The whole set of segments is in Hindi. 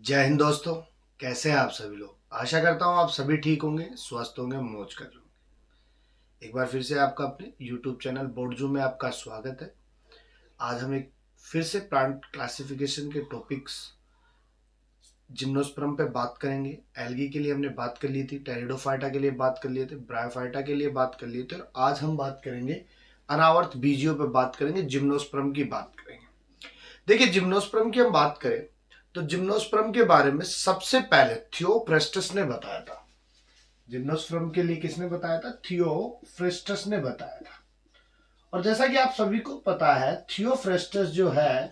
जय हिंद दोस्तों। कैसे हैं आप सभी लोग। आशा करता हूँ आप सभी ठीक होंगे, स्वस्थ होंगे, मौज कर रहे होंगे। एक बार फिर से आपका अपने YouTube चैनल बोर्डजू में आपका स्वागत है। आज हम एक फिर से प्लांट क्लासिफिकेशन के टॉपिक्स जिम्नोस्पर्म पे बात करेंगे। एल्गी के लिए हमने बात कर ली थी, टेरिडोफाइटा के लिए बात कर लिए थे, ब्रायोफाइटा के लिए बात कर लिए थे, और आज हम बात करेंगे अनावर्त बीजियों पे बात करेंगे, जिम्नोस्पर्म की बात करेंगे। देखिए, जिम्नोस्पर्म की हम बात करें तो जिम्नोस्पर्म के बारे में सबसे पहले थियोफ्रेस्टस ने बताया था। जिम्नोस्पर्म के लिए किसने बताया था? थियोफ्रेस्टस ने बताया था। और जैसा कि आप सभी को पता है, थियोफ्रेस्टस जो है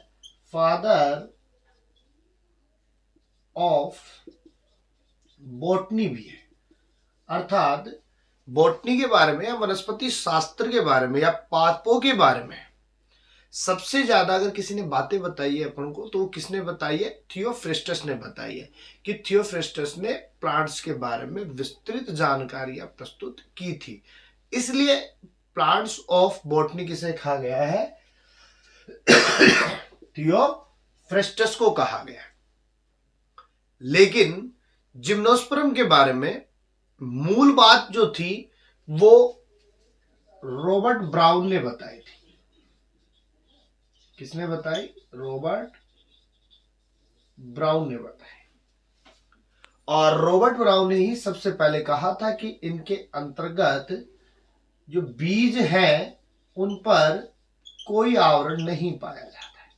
फादर ऑफ बॉटनी भी है। अर्थात बॉटनी के बारे में या वनस्पति शास्त्र के बारे में या पादपों के बारे में सबसे ज्यादा अगर किसी ने बातें बताई है अपन को, तो वो किसने बताई है? थियोफ्रेस्टस ने बताई है। कि थियोफ्रेस्टस ने प्लांट्स के बारे में विस्तृत जानकारियां प्रस्तुत की थी, इसलिए प्लांट्स ऑफ बॉटनी किसे कहा गया है? थियोफ्रेस्टस को कहा गया। लेकिन जिम्नोस्पर्म के बारे में मूल बात जो थी वो रॉबर्ट ब्राउन ने बताई थी। किसने बताई? रॉबर्ट ब्राउन ने बताई। और रॉबर्ट ब्राउन ने ही सबसे पहले कहा था कि इनके अंतर्गत जो बीज हैं उन पर कोई आवरण नहीं पाया जाता है।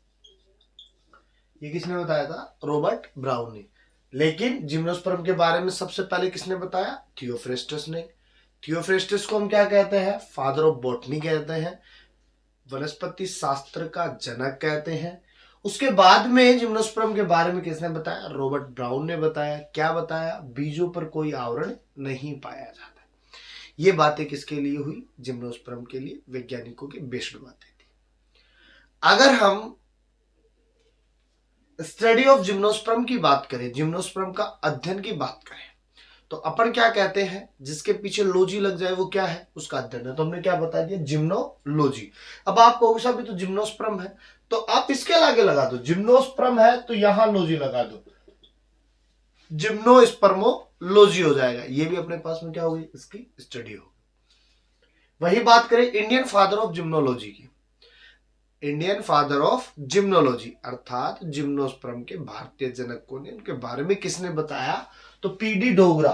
ये किसने बताया था? रॉबर्ट ब्राउन ने। लेकिन जिम्नोस्पर्म के बारे में सबसे पहले किसने बताया? थियोफ्रेस्टस ने। थियोफ्रेस्टस को हम क्या कहते हैं? फादर ऑफ बॉटनी कहते हैं, वनस्पति शास्त्र का जनक कहते हैं। उसके बाद में जिम्नोस्पर्म के बारे में किसने बताया? रॉबर्ट ब्राउन ने बताया। क्या बताया? बीजों पर कोई आवरण नहीं पाया जाता। ये बातें किसके लिए हुई? जिम्नोस्पर्म के लिए वैज्ञानिकों की बेस्ड बातें थी। अगर हम स्टडी ऑफ जिम्नोस्पर्म की बात करें, जिम्नोस्पर्म का अध्ययन की बात करें, तो अपन क्या कहते हैं? जिसके पीछे लॉजी लग जाए वो क्या है? उसका अध्ययन है। तो हमने क्या बता दिया? जिम्नोलॉजी। अब आप कहोगे साहब ये तो जिम्नोस्पर्म है, तो आप इसके आगे लगा दो, जिम्नोस्पर्म है तो यहां लॉजी लगा दो, जिम्नोस्पर्मोलॉजी हो जाएगा। ये भी अपने पास में क्या होगी? इसकी स्टडी होगी। वही बात करें इंडियन फादर ऑफ जिम्नोलॉजी की, इंडियन फादर ऑफ जिम्नोलॉजी अर्थात जिम्नोस्पर्म के भारतीय जनक कौन है, उनके बारे में किसने बताया? तो पीडी डोगरा।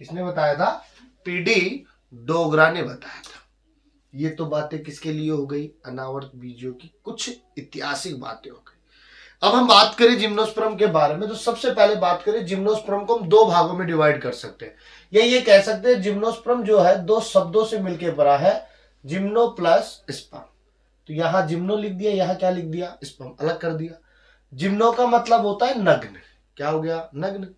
किसने बताया था? पीडी डोगरा ने बताया था। ये तो बातें किसके लिए हो गई? अनावर्त बीजों की कुछ ऐतिहासिक बातें हो गई। अब हम बात करें जिम्नोस्पर्म के बारे में, तो सबसे पहले बात करें जिम्नोस्पर्म को हम दो भागों में डिवाइड कर सकते हैं, या ये कह सकते हैं जिम्नोस्पर्म जो है दो शब्दों से मिलकर बना है, जिम्नो प्लस स्पर्म। तो यहां जिम्नो लिख दिया, यहां क्या लिख दिया? स्पर्म अलग कर दिया। जिम्नो का मतलब होता है नग्न। क्या हो गया? नग्न।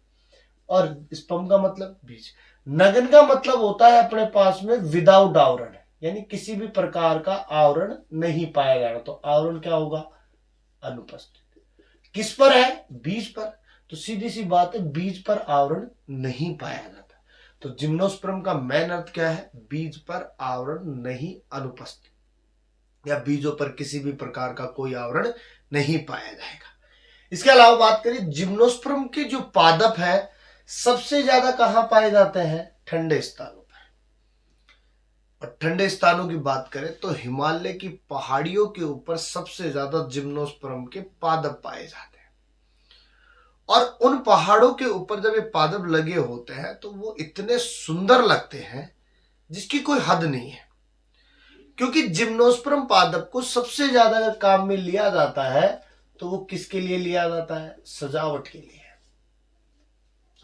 और स्पर्म का मतलब बीज। नग्न का मतलब होता है अपने पास में विदाउट आवरण, यानी किसी भी प्रकार का आवरण नहीं पाया जाएगा। तो आवरण क्या होगा? अनुपस्थित। किस पर है? बीज पर। तो सीधी सी बात है, बीज पर आवरण नहीं पाया जाता। तो जिम्नोस्पर्म का मेन अर्थ क्या है? बीज पर आवरण नहीं, अनुपस्थित, या बीजों पर किसी भी प्रकार का कोई आवरण नहीं पाया जाएगा। इसके अलावा बात करें जिम्नोस्पर्म के जो पादप है सबसे ज्यादा कहां पाए जाते हैं? ठंडे स्थानों पर। और ठंडे स्थानों की बात करें तो हिमालय की पहाड़ियों के ऊपर सबसे ज्यादा जिम्नोस्पर्म के पादप पाए जाते हैं। और उन पहाड़ों के ऊपर जब ये पादप लगे होते हैं तो वो इतने सुंदर लगते हैं जिसकी कोई हद नहीं है। क्योंकि जिम्नोस्पर्म पादप को सबसे ज्यादा अगर काम में लिया जाता है तो वो किसके लिए लिया जाता है? सजावट के लिए।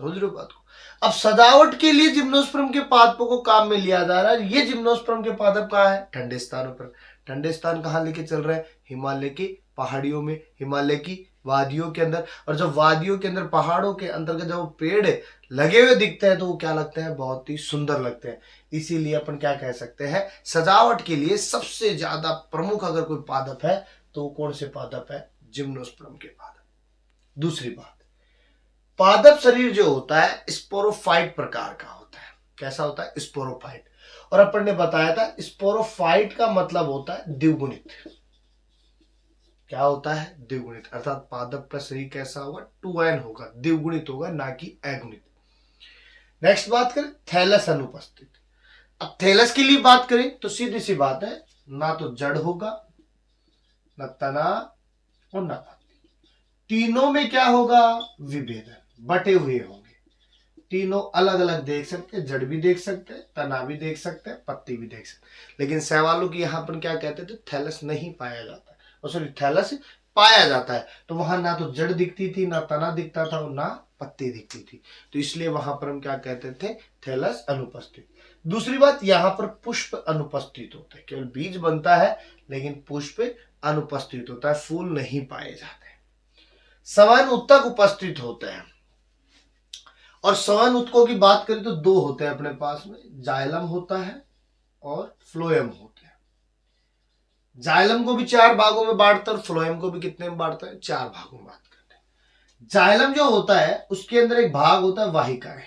समझ रहे हो बात को? अब सजावट के लिए जिम्नोस्पर्म के पादपों को काम में लिया जा रहा है। ये जिम्नोस्पर्म के पादप कहाँ है? ठंडे स्थानों पर। ठंडे स्थान कहाँ लेके चल रहे हैं? हिमालय की पहाड़ियों में, हिमालय की वादियों के अंदर। और जब वादियों के अंदर, पहाड़ों के अंतर्गत जब पेड़ लगे हुए दिखते हैं तो वो क्या लगते हैं? बहुत ही सुंदर लगते हैं। इसीलिए अपन क्या कह सकते हैं? सजावट के लिए सबसे ज्यादा प्रमुख अगर कोई पादप है तो कौन से पादप है? जिम्नोस्पर्म के पादप। दूसरी बात, पादप शरीर जो होता है स्पोरोफाइट प्रकार का होता है। कैसा होता है? स्पोरोफाइट। और अपन ने बताया था स्पोरोफाइट का मतलब होता है द्विगुणित। क्या होता है, द्विगुणित, अर्थात पादप का शरीर कैसा होगा, 2n होगा, द्विगुणित होगा, ना कि अगुणित। नेक्स्ट बात करें थैलस अनुपस्थित। अब थैलस के लिए बात करें तो सीधी सी बात है, ना तो जड़ होगा, न तना और न पत्ती। तीनों में क्या होगा, विभेदन, बटे हुए होंगे। तीनों अलग अलग देख सकते हैं, जड़ भी देख सकते हैं, तना भी देख सकते हैं, पत्ती भी देख सकते हैं। लेकिन सवालों की यहां पर क्या कहते थे, थैलस नहीं पाया जाता, और सॉरी थैलस पाया जाता है, तो वहां ना तो जड़ दिखती थी, ना तना दिखता था, और ना पत्ती दिखती थी, तो इसलिए वहां पर हम क्या कहते थे, थैलस अनुपस्थित। दूसरी बात, यहां पर पुष्प अनुपस्थित होते हैं, केवल बीज बनता है लेकिन पुष्प अनुपस्थित होता है, फूल नहीं पाए जाते। समान उत्तक उपस्थित होते हैं, और समान उत्तकों की बात करें तो दो होते हैं अपने पास में, जाइलम होता है और फ्लोएम होते हैं। जाइलम को भी 4 भागों में बांटते हैं और फ्लोएम को भी कितने में बांटते हैं, 4 भागों में बात करते हैं। जाइलम जो होता है उसके अंदर एक भाग होता है वाहिकाएं,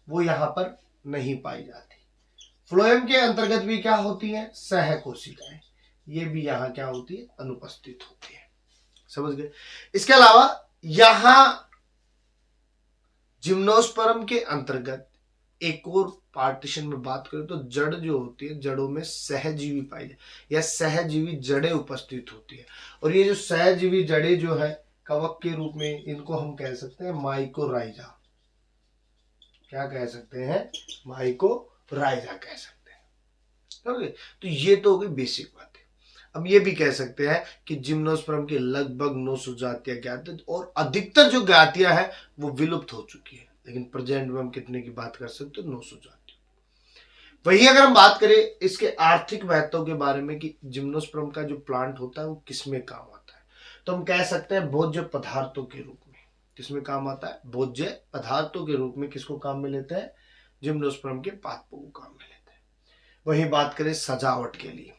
वो यहां पर नहीं पाई जाती। फ्लोएम के अंतर्गत भी क्या होती है, सहकोशिकाएं, ये भी यहां क्या होती है, अनुपस्थित होती है। समझ गए। इसके अलावा यहां जिम्नोस्पर्म के अंतर्गत एक और पार्टीशन में बात करें तो जड़ जो होती है, जड़ों में सहजीवी पाई जाती या सहजीवी जड़ें उपस्थित होती है, और ये जो सहजीवी जड़ें जो है कवक के रूप में, इनको हम कह सकते हैं माइकोराइजा। क्या कह सकते हैं, माइकोराइजा कह सकते हैं। ओके, तो ये तो हो गई बेसिक बात। अब ये भी कह सकते हैं कि जिम्नोस्पर्म की लगभग 900 जातियां ज्ञात है, और अधिकतर जो जातियां हैं वो विलुप्त हो चुकी है, लेकिन प्रेजेंट में हम कितने की बात कर सकते हैं, 900 जातियां। वही अगर हम बात करें इसके आर्थिक महत्व के बारे में कि जिम्नोस्पर्म का जो प्लांट होता है वो किसमें काम आता है, तो हम कह सकते हैं भोज्य पदार्थों के रूप में। किसमें काम आता है, भोज्य पदार्थों के रूप में किसको काम में लेते हैं, जिम्नोस्पर्म के पादपों को काम में लेते हैं। वही बात करें सजावट के लिए,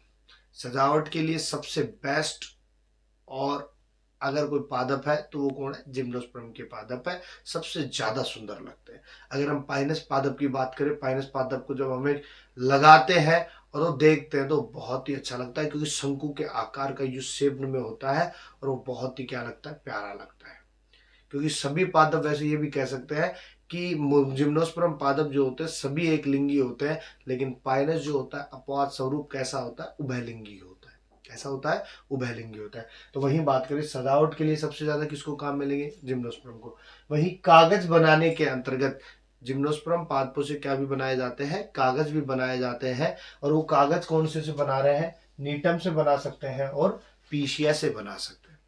सजावट के लिए सबसे बेस्ट और अगर कोई पादप है तो वो कौन है, जिम्नोस्पर्म के पादप है, सबसे ज्यादा सुंदर लगते हैं। अगर हम पाइनस पादप की बात करें, पाइनस पादप को जब हमें लगाते हैं और वो देखते हैं तो बहुत ही अच्छा लगता है, क्योंकि शंकु के आकार का युग शेप में होता है, और वो बहुत ही क्या लगता है, प्यारा लगता है। क्योंकि सभी पादप, वैसे ये भी कह सकते हैं कि जिम्नोस्पर्म पादप जो होते हैं सभी एक लिंगी होते हैं, लेकिन पाइनस जो होता है अपवाद स्वरूप कैसा होता है, उभयलिंगी होता है। कैसा होता है, उभयलिंगी होता है। तो वही बात करें सजावट के लिए सबसे ज्यादा किसको काम मिलेंगे, जिम्नोस्पर्म को। वही कागज बनाने के अंतर्गत जिम्नोस्पर्म पादपों से क्या भी बनाए जाते हैं, कागज भी बनाए जाते हैं, और वो कागज कौन से बना रहे हैं, नीटम से बना सकते हैं और पीशिया से बना सकते हैं।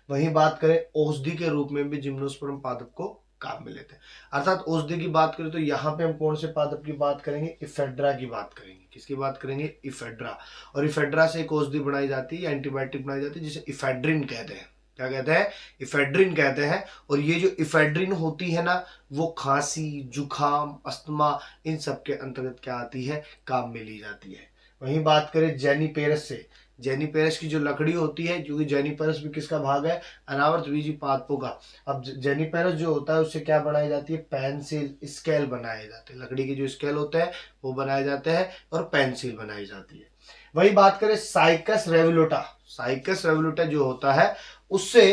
वहीं बात करें औषधि के रूप में भी जिम्नोस्पर्म पादप को काम में लेते हैं। अर्थात औषधि की बात करें तो यहाँ पे हम कौन से पादप की बात करेंगे, इफेड्रा की बात करेंगे। किसकी बात करेंगे, इफेड्रा। और इफेड्रा से एक औषधि बनाई जाती है, एंटीबायोटिक बनाई जाती है, जिसे इफेड्रिन कहते हैं। क्या कहते हैं, इफेड्रिन कहते हैं। और ये जो इफेड्रिन होती है ना, वो खांसी, जुखाम, अस्थमा, इन सब के अंतर्गत क्या आती है, काम में ली जाती है। वहीं बात करें जेनीपेरस से, जेनीपेरस की जो लकड़ी होती है, क्योंकि जेनीपेरस भी किसका भाग है, अनावर्तबीजी पादपों का। अब जेनीपेरस जो होता है उससे क्या बनाई जाती है, पेंसिल, स्केल बनाए जाते हैं। लकड़ी के जो स्केल होते हैं वो बनाए जाते हैं, और पेंसिल बनाई जाती है। वही बात करें साइकस रेवोल्यूटा, साइकस रेवोल्यूटा जो होता है उससे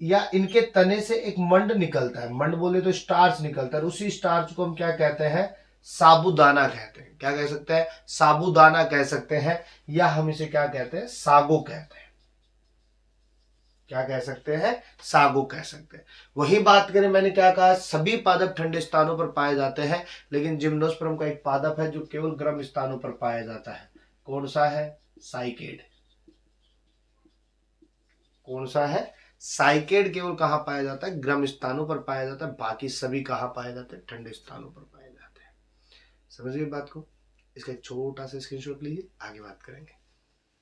या इनके तने से एक मंड निकलता है, मंड बोले तो स्टार्च निकलता है, उसी स्टार्च को हम क्या कहते हैं, साबूदाना कहते हैं। क्या कह सकते हैं, साबूदाना कह सकते हैं, या हम इसे क्या कहते हैं, सागो कहते हैं। क्या कह सकते हैं, सागो कह सकते हैं। वही बात करें, मैंने क्या कहा, सभी पादप ठंडे स्थानों पर पाए जाते हैं, लेकिन जिम्नोस्पर्म का एक पादप है जो केवल गर्म स्थानों पर पाया जाता है। कौन सा है, साइकेड। कौन सा है, साइकेड केवल कहां पाया जाता है, गर्म स्थानों पर पाया जाता है, बाकी सभी कहां पाए जाते हैं, ठंडे स्थानों पर पाए जाते हैं। समझ गए बात को। इसका एक छोटा सा स्क्रीनशॉट लीजिए, आगे बात करेंगे।